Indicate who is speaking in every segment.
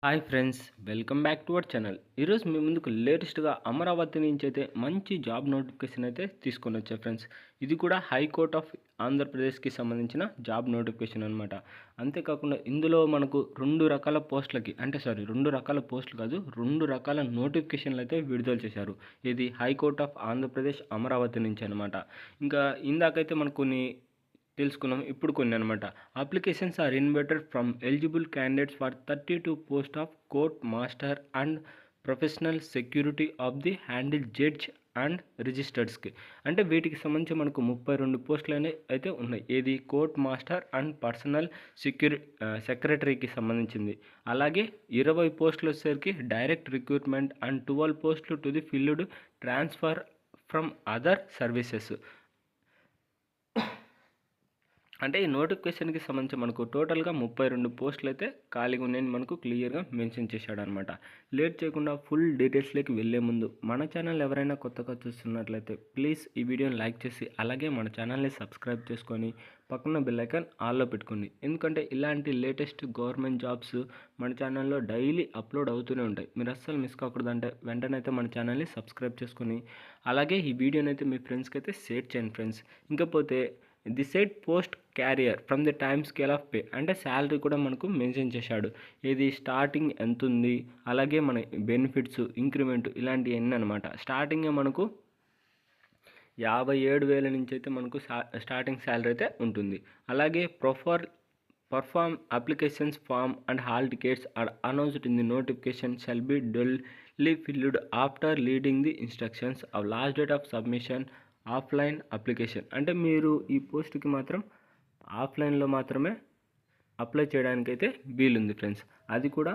Speaker 1: Hi friends, welcome back to our channel. ఈరోజు మీ ముందుకు లేటెస్ట్గా అమరావతి నుంచి అయితే మంచి జాబ్ నోటిఫికేషన్ అయితే తీసుకొని వచ్చా ఫ్రెండ్స్. ఇది కూడా హైకోర్ట్ ఆఫ్ ఆంధ్రప్రదేశ్కి సంబంధించిన జాబ్ నోటిఫికేషన్ అనమాట. అంతేకాకుండా ఇందులో మనకు రెండు రకాల పోస్టులు కాదు, రెండు రకాల నోటిఫికేషన్లు అయితే విడుదల చేశారు. ఇది హైకోర్ట్ ఆఫ్ ఆంధ్రప్రదేశ్ అమరావతి నుంచి అనమాట. ఇంకా ఇందాకైతే మనకు కొన్ని తెలుసుకున్నాం, ఇప్పుడు కొన్ని అనమాట. Applications are invited from eligible candidates for 32 post of court master and professional security of the handle judge and రిజిస్టర్డ్స్కి. అంటే వీటికి సంబంధించి మనకు 32 పోస్టులు అయితే ఉన్నాయి. ఏది కోర్ట్ మాస్టర్ అండ్ పర్సనల్ సెక్రటరీకి సంబంధించింది. అలాగే 20 పోస్టులు వచ్చేసరికి డైరెక్ట్ రిక్రూట్మెంట్ అండ్ 12 పోస్టులు to the field transfer from other services. అంటే ఈ నోటిఫికేషన్కి సంబంధించి మనకు టోటల్గా 32 పోస్టులు అయితే ఖాళీగా ఉన్నాయని మనకు క్లియర్గా మెన్షన్ చేశాడు అనమాట. లేట్ చేయకుండా ఫుల్ డీటెయిల్స్లోకి వెళ్ళే ముందు మన ఛానల్ ఎవరైనా కొత్తగా చూస్తున్నట్లయితే ప్లీజ్ ఈ వీడియోని లైక్ చేసి అలాగే మన ఛానల్ని సబ్స్క్రైబ్ చేసుకొని పక్కన బెల్ ఐకాన్ ఆల్లో పెట్టుకోండి. ఎందుకంటే ఇలాంటి లేటెస్ట్ గవర్నమెంట్ జాబ్స్ మన ఛానల్లో డైలీ అప్లోడ్ అవుతూనే ఉంటాయి. మీరు అస్సలు మిస్ కాకూడదు అంటే వెంటనే అయితే మన ఛానల్ని సబ్స్క్రైబ్ చేసుకొని అలాగే ఈ వీడియోని అయితే మీ ఫ్రెండ్స్కి అయితే షేర్ చేయండి ఫ్రెండ్స్. ఇంకపోతే the set post carrier from the time scale of pay, అంటే శాలరీ కూడా మనకు మెన్షన్ చేశాడు. ఇది స్టార్టింగ్ ఎంత ఉంది, అలాగే మన బెనిఫిట్స్, ఇంక్రిమెంట్ ఇలాంటివన్నీ అనమాట. స్టార్టింగే మనకు 57,000 నుంచి అయితే మనకు స్టార్టింగ్ శాలరీ అయితే ఉంటుంది. అలాగే perform applications form and hall tickets are announced in the notification shall be duly filled after reading the instructions of last date of submission offline application. అంటే మీరు ఈ పోస్ట్కి మాత్రం ఆఫ్లైన్లో మాత్రమే అప్లై చేయడానికైతే వీలుంది ఫ్రెండ్స్. అది కూడా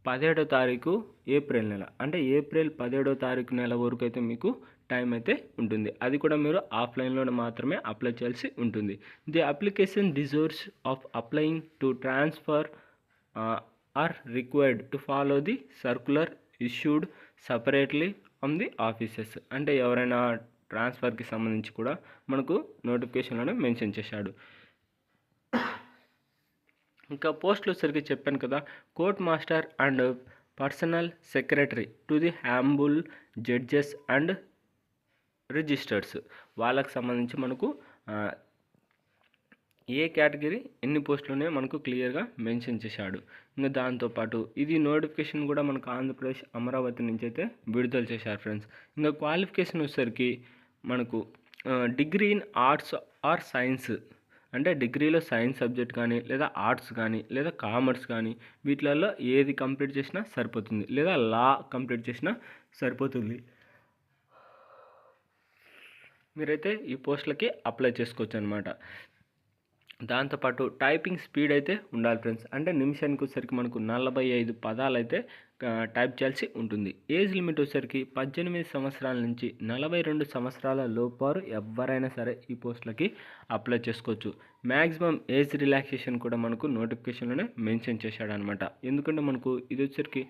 Speaker 1: 17వ తారీఖు ఏప్రిల్ నెల, అంటే ఏప్రిల్ 17వ తారీఖు నెల వరకు అయితే మీకు టైం అయితే ఉంటుంది. అది కూడా మీరు ఆఫ్లైన్లో మాత్రమే అప్లై చేయాల్సి ఉంటుంది. The application deserves of applying to transfer are required to follow the circular issued separately on the offices. అంటే ఎవరైనా ట్రాన్స్ఫర్కి సంబంధించి కూడా మనకు నోటిఫికేషన్లోనే మెన్షన్ చేశాడు. ఇంకా పోస్టులు సరిగ్గా చెప్పాను కదా, court master and personal secretary to the humble judges and registers, వాళ్ళకి సంబంధించి మనకు ఏ కేటగిరీ ఎన్ని పోస్టులునే మనకు క్లియర్గా మెన్షన్ చేశాడు. ఇంకా దాంతోపాటు ఇది నోటిఫికేషన్ కూడా మనకు ఆంధ్రప్రదేశ్ అమరావతి నుంచి అయితే విడుదల చేశారు ఫ్రెండ్స్. ఇంకా క్వాలిఫికేషన్ వచ్చేసరికి మనకు degree in arts or science, అంటే డిగ్రీలో సైన్స్ సబ్జెక్ట్ కానీ లేదా ఆర్ట్స్ కానీ లేదా కామర్స్ కానీ వీటిలలో ఏది కంప్లీట్ చేసినా సరిపోతుంది, లేదా లా కంప్లీట్ చేసినా సరిపోతుంది. మీరైతే ఈ పోస్టులకి అప్లై చేసుకోవచ్చు అనమాట. దాంతోపాటు టైపింగ్ స్పీడ్ అయితే ఉండాలి ఫ్రెండ్స్. అంటే నిమిషానికి వచ్చేసరికి మనకు 45 పదాలు అయితే టైప్ చేయాల్సి ఉంటుంది. ఏజ్ లిమిట్ వచ్చేసరికి 18 సంవత్సరాల నుంచి 42 సంవత్సరాల లోపారు ఎవరైనా సరే ఈ పోస్టులకి అప్లై చేసుకోవచ్చు. మ్యాక్సిమం ఏజ్ రిలాక్సేషన్ కూడా మనకు నోటిఫికేషన్లోనే మెన్షన్ చేశాడు అనమాట. ఎందుకంటే మనకు ఇది వచ్చేసరికి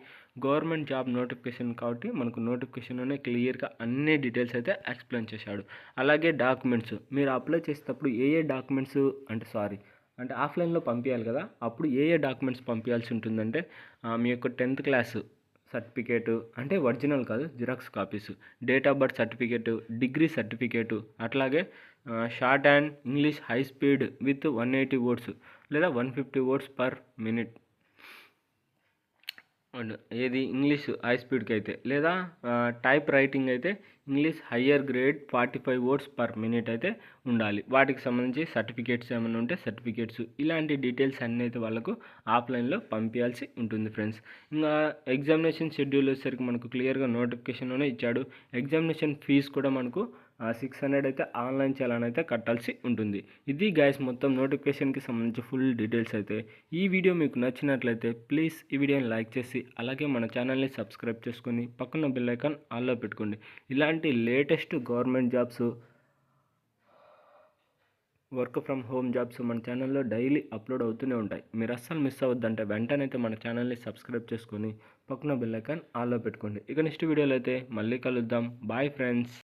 Speaker 1: గవర్నమెంట్ జాబ్ నోటిఫికేషన్ కాబట్టి మనకు నోటిఫికేషన్లోనే క్లియర్గా అన్ని డీటెయిల్స్ అయితే ఎక్స్ప్లెయిన్ చేశాడు. అలాగే డాక్యుమెంట్స్ మీరు అప్లై చేసేటప్పుడు ఏ డాక్యుమెంట్స్ అంటే ఆఫ్లైన్లో పంపించాలి కదా, అప్పుడు ఏ డాక్యుమెంట్స్ పంపించాల్సి ఉంటుందంటే మీ యొక్క 10th క్లాస్ సర్టిఫికేటు, అంటే ఒరిజినల్ కాదు xerox copies, date of birth certificate, degree certificate, అట్లాగే short and English high speed with 180 words లేదా 150 వర్డ్స్ పర్ మినిట్, అండ్ ఏది ఇంగ్లీష్ హై స్పీడ్కి అయితే, లేదా టైప్ రైటింగ్ అయితే English higher grade 45 words per minute అయితే ఉండాలి. వాటికి సంబంధించి సర్టిఫికేట్స్ ఏమైనా ఉంటే సర్టిఫికేట్స్, ఇలాంటి డీటెయిల్స్ అన్నీ అయితే వాళ్ళకు ఆఫ్లైన్లో పంపించాల్సి ఉంటుంది ఫ్రెండ్స్. ఇంకా ఎగ్జామినేషన్ షెడ్యూల్ వచ్చేసరికి మనకు క్లియర్గా నోటిఫికేషన్లోనే ఇచ్చాడు. ఎగ్జామినేషన్ ఫీజు కూడా మనకు 600 అయితే ఆన్లైన్ చాలాన్ అయితే కట్టాల్సి ఉంటుంది. ఇది గైస్ మొత్తం నోటిఫికేషన్కి సంబంధించి ఫుల్ డీటెయిల్స్ అయితే. ఈ వీడియో మీకు నచ్చినట్లయితే ప్లీజ్ ఈ వీడియోని లైక్ చేసి అలాగే మన ఛానల్ని సబ్స్క్రైబ్ చేసుకొని పక్కన బెల్ ఐకాన్ ఆల్లో పెట్టుకోండి. ఇలాంటి latest government jobs, work from home jobs మన ఛానల్లో డైలీ అప్లోడ్ అవుతూనే ఉంటాయి. మీరు అస్సలు మిస్ అవ్వద్దంటే వెంటనే అయితే మన ఛానల్ని సబ్స్క్రైబ్ చేసుకొని పక్కన బెల్ ఐకాన్ ఆల్లో పెట్టుకోండి. ఇక నెక్స్ట్ వీడియోలో అయితే మళ్ళీ కలుద్దాం. Bye friends.